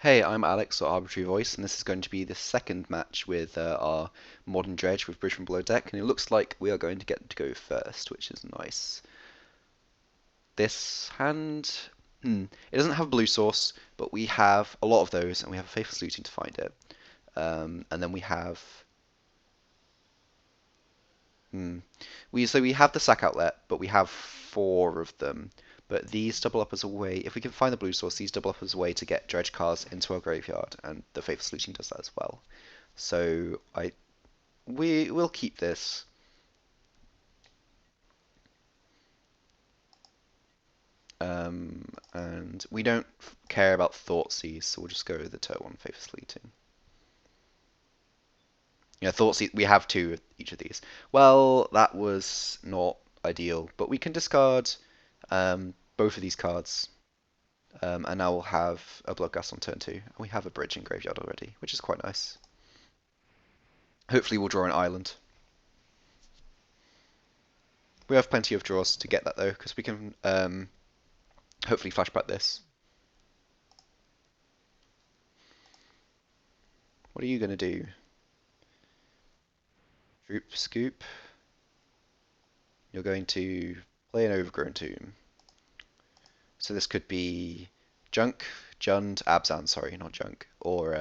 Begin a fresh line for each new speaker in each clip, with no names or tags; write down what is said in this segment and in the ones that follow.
Hey, I'm Alex, or Arbitrary Voice, and this is going to be the second match with our Modern Dredge with Bridge from Below Deck, and it looks like we are going to get to go first, which is nice. This hand, it doesn't have a blue source, but we have a lot of those, and we have a Faithless Looting to find it. And then we have, hmm, we have the sack outlet, but we have four of them. But these double up as a way, if we can find the blue source, these double up as a way to get dredge cards into our graveyard, and the Faithless Looting does that as well. So we will keep this. And we don't care about Thoughtseize, so we'll just go with the turn one Faithless Looting. Yeah, Thoughtseize, we have two of each of these. Well, that was not ideal, but we can discard both of these cards. And now we'll have a Bloodghast on turn two. And we have a bridge in graveyard already, which is quite nice. Hopefully we'll draw an island. We have plenty of draws to get that though, because we can hopefully flashback this. What are you going to do? Droop Scoop. You're going to play an Overgrown Tomb. So this could be Junk, Jund, Abzan, sorry, not Junk, or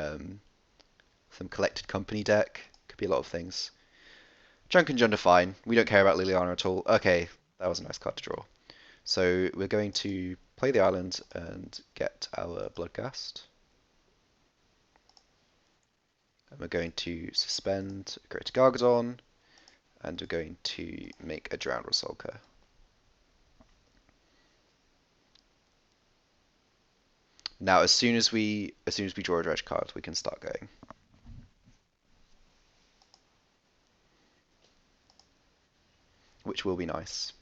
some Collected Company deck. Could be a lot of things. Junk and Jund are fine. We don't care about Liliana at all. Okay, that was a nice card to draw. So we're going to play the island and get our Bloodghast. And we're going to suspend Great Gargadon, and we're going to make a Drowned Rusalka. Now, as soon as we draw a dredge card, we can start going. Which will be nice.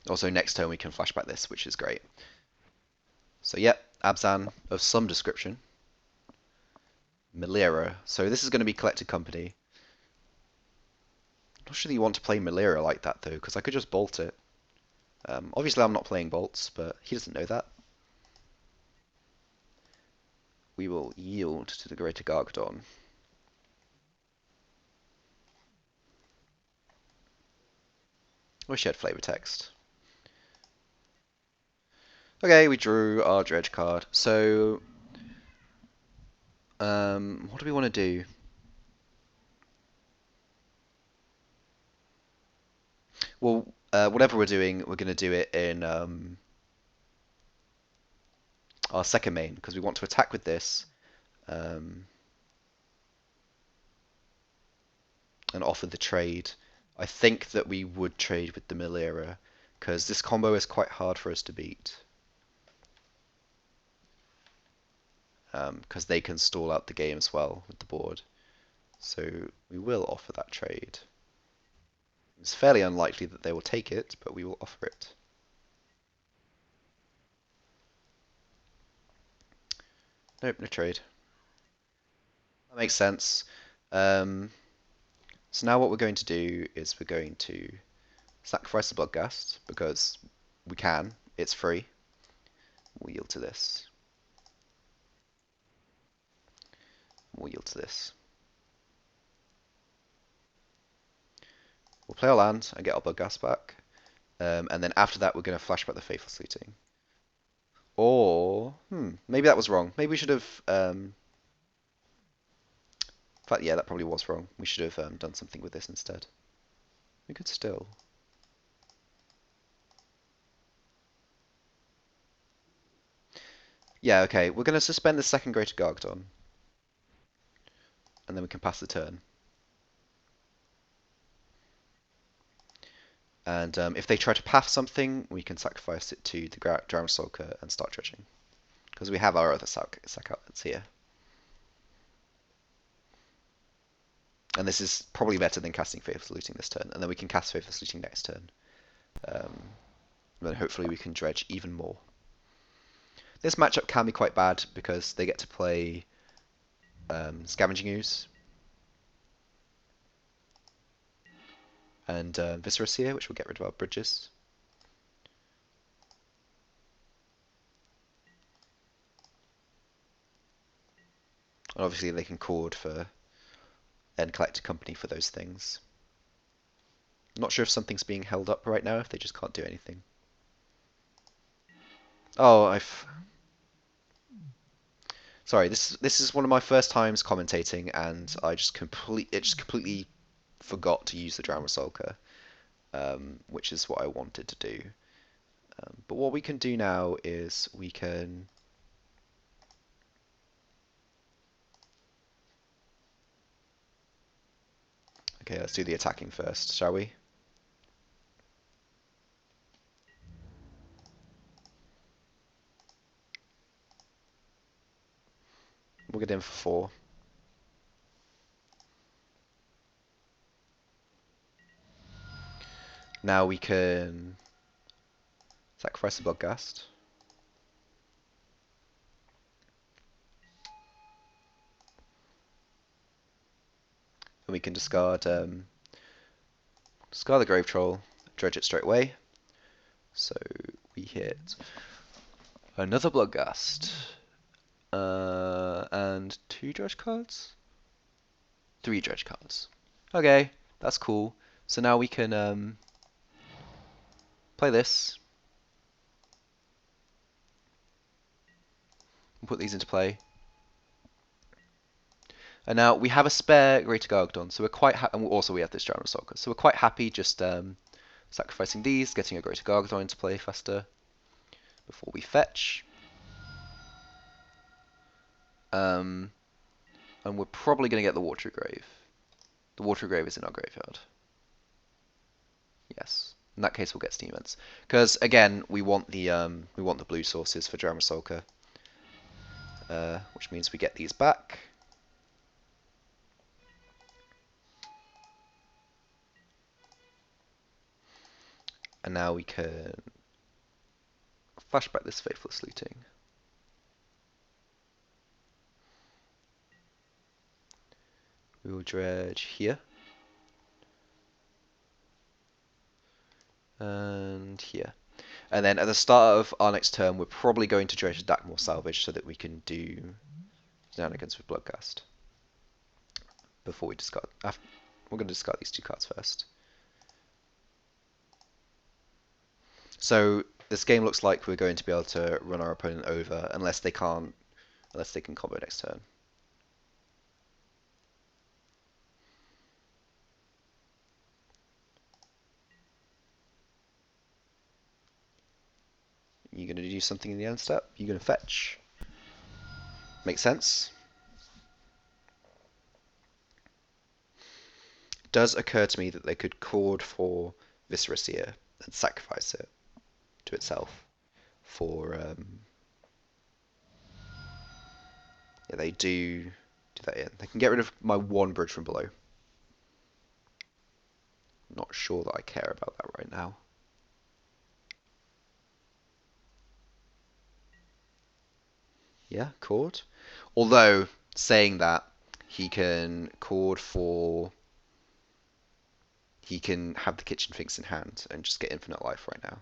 Also, next turn we can flashback this, which is great. So, yep, Abzan of some description. Melira. So this is going to be Collected Company. I'm not sure that you want to play Melira like that, though, because I could just bolt it. Obviously, I'm not playing bolts, but he doesn't know that. We will yield to the Greater Gargadon. Wish he had flavor text. Okay, we drew our dredge card. So, what do we want to do? Well, whatever we're doing, we're going to do it in our second main, because we want to attack with this um, and offer the trade. I think that we would trade with the Melira, because this combo is quite hard for us to beat. Because they can stall out the game as well with the board. So we will offer that trade. It's fairly unlikely that they will take it, but we will offer it. Nope, no trade. That makes sense. Um, so now what we're going to do is we're going to sacrifice the Bloodghast, because we can. It's free. We'll yield to this. We'll yield to this. We'll play our land and get our Bloodghast back. And then after that, we're going to flashback the Faithless Looting. Or, maybe that was wrong. Maybe we should have. In fact, yeah, that probably was wrong. We should have done something with this instead. We could still. Yeah, okay. We're going to suspend the second Greater Gargadon. And then we can pass the turn. And if they try to path something, we can sacrifice it to the Drowned Sulker and start dredging. Because we have our other sack outlets here. And this is probably better than casting Faithless Looting this turn. And then we can cast Faithless Looting next turn. And then hopefully we can dredge even more. This matchup can be quite bad because they get to play Scavenging Ooze. and Viscera, which will get rid of our bridges. And obviously they can chord for and collect a company for those things. Not sure if something's being held up right now, if they just can't do anything. Oh, sorry. This is one of my first times commentating, and I just completely forgot to use the Drown Resolker, which is what I wanted to do. But what we can do now is we can. Okay, let's do the attacking first, shall we? We'll get in for 4. Now we can sacrifice the Bloodghast. And we can discard the Grave Troll, dredge it straight away. So we hit another Bloodghast. And 2 dredge cards? 3 dredge cards. Okay, that's cool. So now we can play this. And put these into play. And now we have a spare Greater Gargadon, so we're quite and also we have this Drown Resolker, so we're quite happy just sacrificing these, getting a Greater Gargadon into play faster before we fetch. And we're probably going to get the Watery Grave. The Watery Grave is in our graveyard. Yes. In that case, we'll get Steam Vents. Because again, we want the blue sources for Drown Resolker, which means we get these back. And now we can flashback this Faithless Looting. We will dredge here. And here. And then at the start of our next turn, we're probably going to dredge Dakmor Salvage so that we can do shenanigans with Bloodghast. Before we discard. We're going to discard these 2 cards first. So this game looks like we're going to be able to run our opponent over unless they can combo next turn. You're going to do something in the end step. You're going to fetch. Makes sense. It does occur to me that they could chord for Viscera and sacrifice it to itself for yeah, they do that. Yeah, they can get rid of my 1 bridge from below. Not sure that I care about that right now. Yeah, chord. Although saying that, he can chord for. He can have the Kitchen Finks in hand and just get infinite life right now,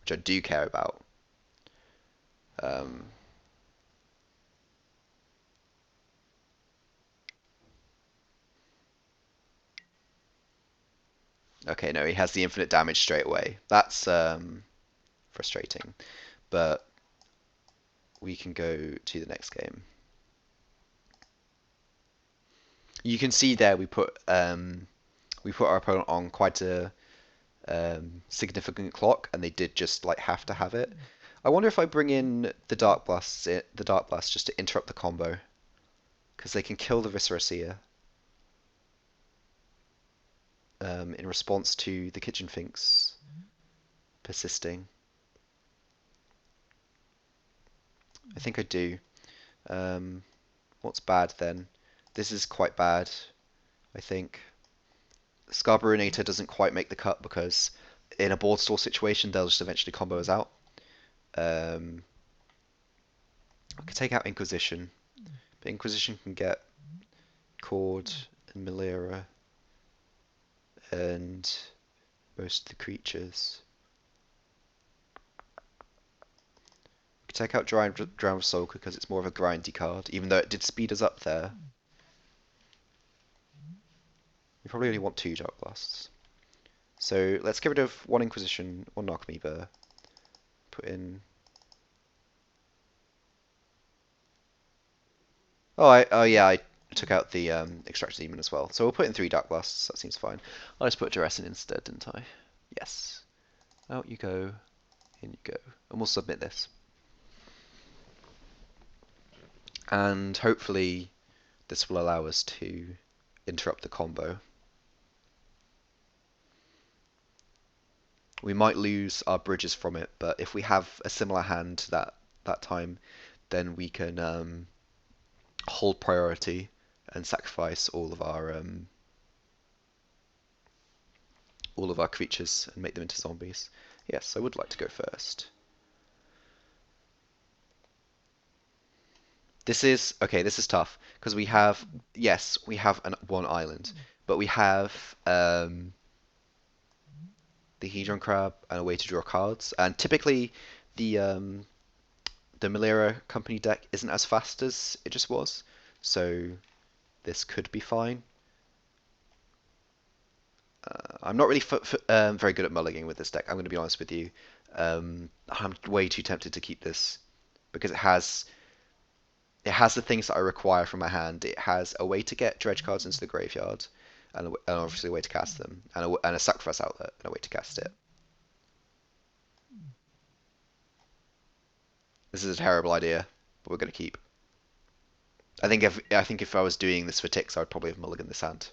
which I do care about. Okay, no, he has the infinite damage straight away. That's frustrating, but we can go to the next game. You can see there we put our opponent on quite a significant clock, and they did just like have to have it. I wonder if I bring in the Dark Blast just to interrupt the combo, because they can kill the Viscera in response to the Kitchen Finks persisting. I think I do. What's bad then? This is quite bad, I think. Scarboroughinator doesn't quite make the cut because in a board stall situation they'll just eventually combo us out. I could take out Inquisition, but Inquisition can get Chord and Melira. and most of the creatures. We can take out Drown with Soulker because it's more of a grindy card, even though it did speed us up there. We probably only want 2 Dark Blasts. So let's get rid of 1 Inquisition, 1 Narcomoeba, put in... Oh yeah, I took out the Extractor Demon as well. So we'll put in 3 Dark Blasts, that seems fine. I just put Duress in instead, didn't I? Yes. Out you go, in you go. And we'll submit this. And hopefully this will allow us to interrupt the combo. We might lose our bridges from it, but if we have a similar hand to that time, then we can hold priority and sacrifice all of our creatures and make them into zombies. Yes, I would like to go first. This is okay. This is tough because we have we have one island, but we have the Hedron Crab and a way to draw cards. And typically, the Melira company deck isn't as fast as it just was, so this could be fine. I'm not really very good at mulliganing with this deck. I'm going to be honest with you. I'm way too tempted to keep this because it has the things that I require from my hand. It has a way to get dredge cards into the graveyard, and obviously a way to cast them, and a sacrifice outlet, and a way to cast it. This is a terrible idea, but we're going to keep. I think if I was doing this for ticks, I would probably have mulliganed this hand,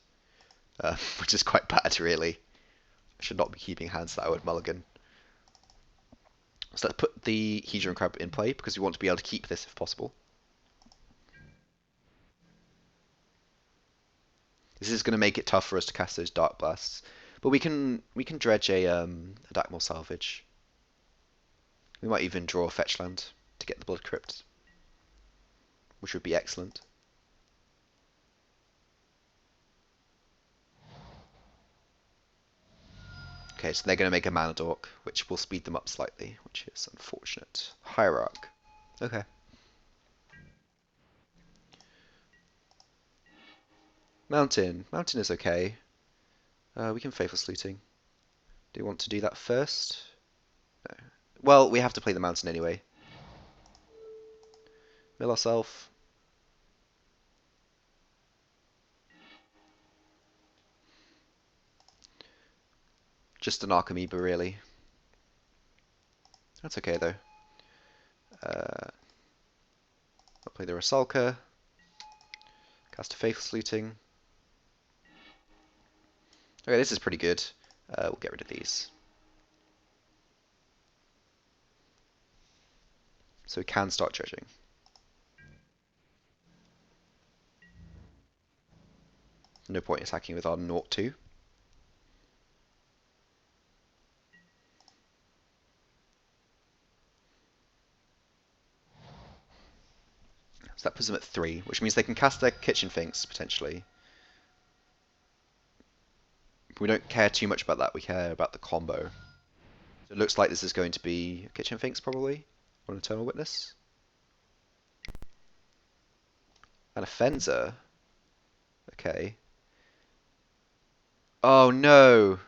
which is quite bad, really. I should not be keeping hands that I would mulligan. So let's put the Hedron Crab in play because we want to be able to keep this if possible. This is going to make it tough for us to cast those Dark Blasts, but we can dredge a Dakmor Salvage. We might even draw a fetch land to get the Blood Crypt, which would be excellent. Okay, so they're going to make a Mana Dork, which will speed them up slightly, which is unfortunate. Hierarch. Okay. Mountain. Mountain is okay. We can Faithless Looting. Do you want to do that first? No. Well, we have to play the mountain anyway. Mill ourselves. Just an Archamoeba, really. That's okay, though. I'll play the Rusalka. Cast a Faithless Looting. Okay, this is pretty good. We'll get rid of these. So we can start dredging. No point attacking with our 0-2. So that puts them at 3, which means they can cast their Kitchen Finks, potentially. We don't care too much about that, we care about the combo. So it looks like this is going to be Kitchen Finks, probably, or an Eternal Witness. And a Fencer. Okay. Oh no!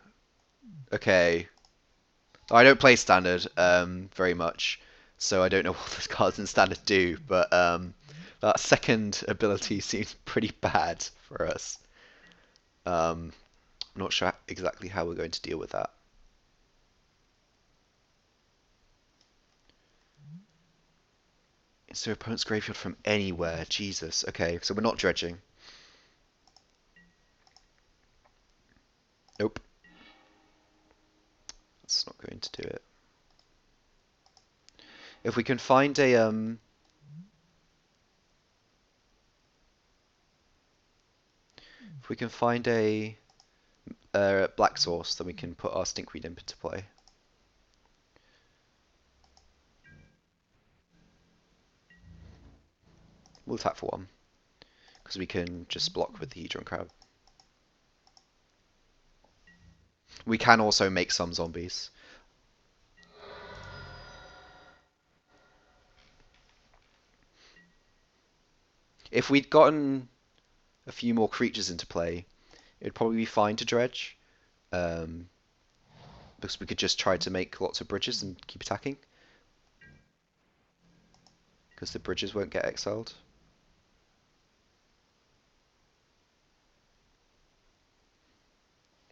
Okay. I don't play Standard very much, so I don't know what the cards in Standard do, but that second ability seems pretty bad for us. I'm not sure exactly how we're going to deal with that. It's their opponent's graveyard from anywhere. Jesus. Okay, so we're not dredging. Nope. That's not going to do it. If we can find a if we can find a black source, then we can put our Stinkweed Imp into play. We'll attack for 1 because we can just block with the Hedron Crab. We can also make some zombies. If we'd gotten a few more creatures into play, it'd probably be fine to dredge, um, because we could just try to make lots of bridges and keep attacking, because the bridges won't get exiled.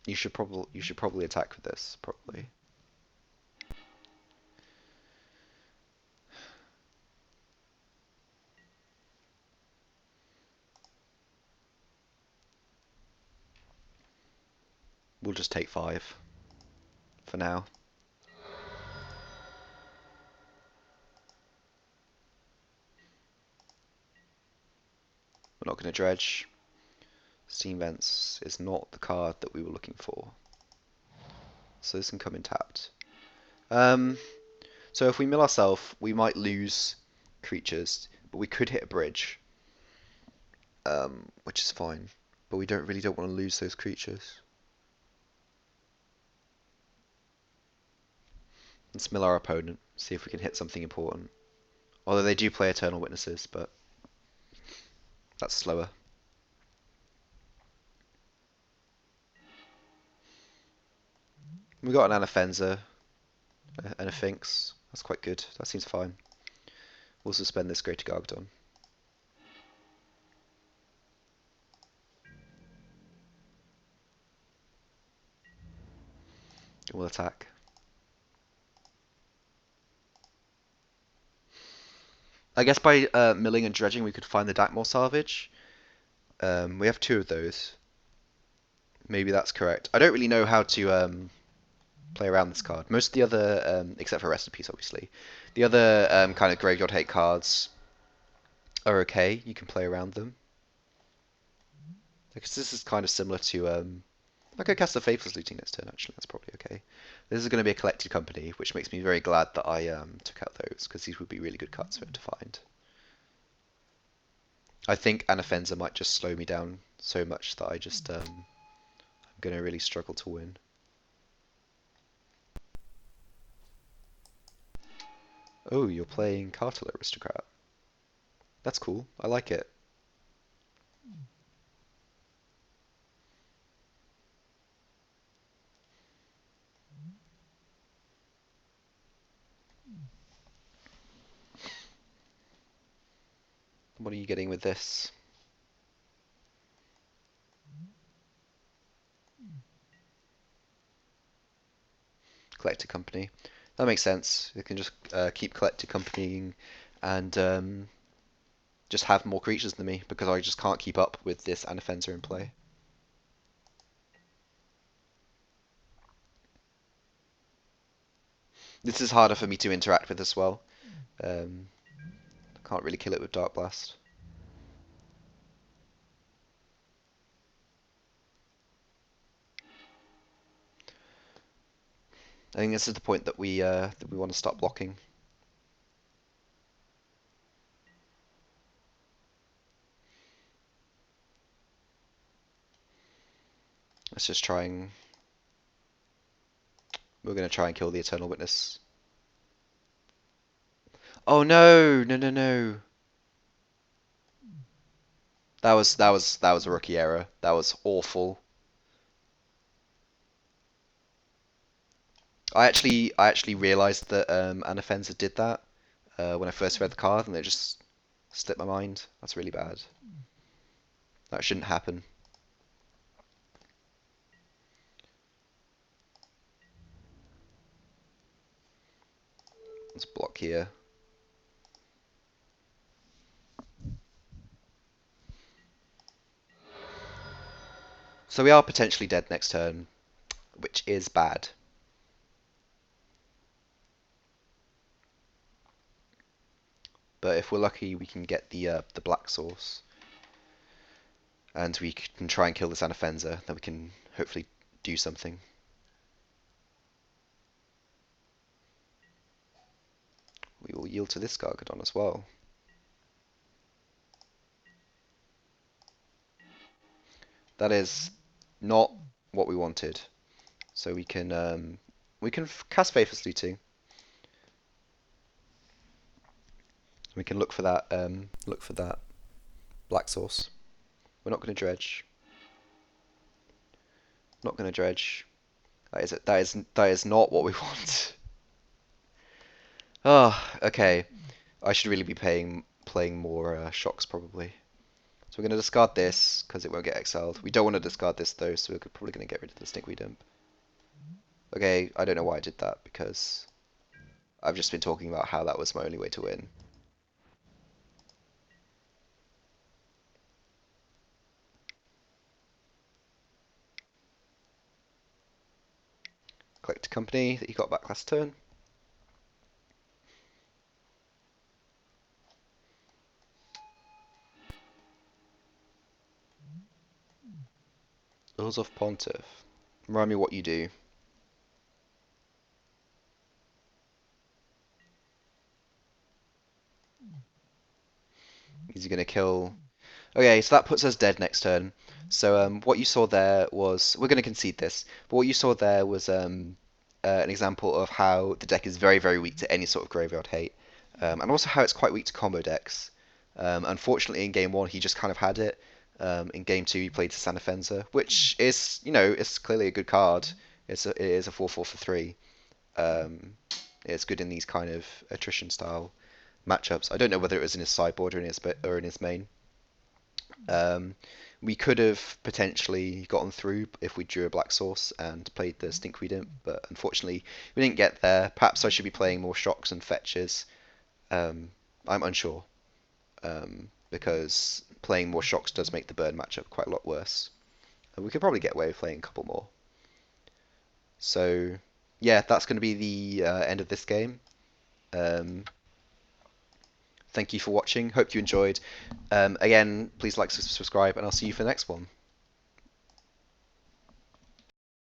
You should probably attack with this, probably. We'll just take 5 for now. We're not going to dredge. Steam Vents is not the card that we were looking for. So this can come in tapped. So if we mill ourselves, we might lose creatures, but we could hit a bridge, which is fine. But we don't want to lose those creatures. Let's mill our opponent, see if we can hit something important. Although they do play Eternal Witnesses, but that's slower. We got an Anafenza and a Finks. That's quite good. That seems fine. We'll suspend this Greater Gargadon. We'll attack. I guess by milling and dredging we could find the Dakmor Salvage. We have 2 of those. Maybe that's correct. I don't really know how to play around this card. Most of the other, except for Recipes, obviously, the other kind of graveyard hate cards are okay. You can play around them. Because this is kind of similar to, I could cast the Faithless Looting next turn, actually. That's probably okay. This is going to be a collected company, which makes me very glad that I took out those, because these would be really good cards for him to find. I think Anafenza might just slow me down so much that I'm going to really struggle to win. Oh, you're playing Cartel Aristocrat. That's cool. I like it. What are you getting with this? Collector Company. That makes sense. They can just keep Collector Companying and just have more creatures than me because I just can't keep up with this Anafenza in play. This is harder for me to interact with as well. Can't really kill it with Dark Blast. I think this is the point that we want to start blocking. Let's just try and we're going to try and kill the Eternal Witness. Oh no, no, no, no. That was a rookie error. That was awful. I actually realized that Anafenza did that when I first read the card, and it just slipped my mind. That's really bad. That shouldn't happen. Let's block here. So we are potentially dead next turn, which is bad. But if we're lucky, we can get the black source, and we can try and kill this Anafenza. Then we can hopefully do something. We will yield to this Gargadon as well. That is not what we wanted. So we can cast Faithlessly too. We can look for that black source. We're not going to dredge. Not going to dredge. That is not what we want. Ah, okay. I should really be playing more shocks probably. So we're going to discard this because it won't get exiled. We don't want to discard this though, so we're probably going to get rid of the Stinkweed Imp. Okay, I don't know why I did that because I've just been talking about how that was my only way to win. Collect company that you got back last turn. Earls of Pontiff. Remind me what you do. Is he going to kill? Okay, so that puts us dead next turn. So what you saw there was we're going to concede this, but what you saw there was an example of how the deck is very, very weak to any sort of graveyard hate, and also how it's quite weak to combo decks. Unfortunately, in game one, he just kind of had it. In game two, he played Sana Fencer, which is, you know, it's clearly a good card. It is a 4/4 for 3. Um, it's good in these kind of attrition style matchups. I don't know whether it was in his sideboard or in his main. Um, we could have potentially gotten through if we drew a black source and played the Stinkweed Imp, but unfortunately we didn't get there. Perhaps I should be playing more shocks and fetches. I'm unsure because playing more shocks does make the burn matchup quite a lot worse. And we could probably get away with playing a couple more. So yeah, that's going to be the end of this game. Um, Thank you for watching. Hope you enjoyed. Again, please like, subscribe, and I'll see you for the next one.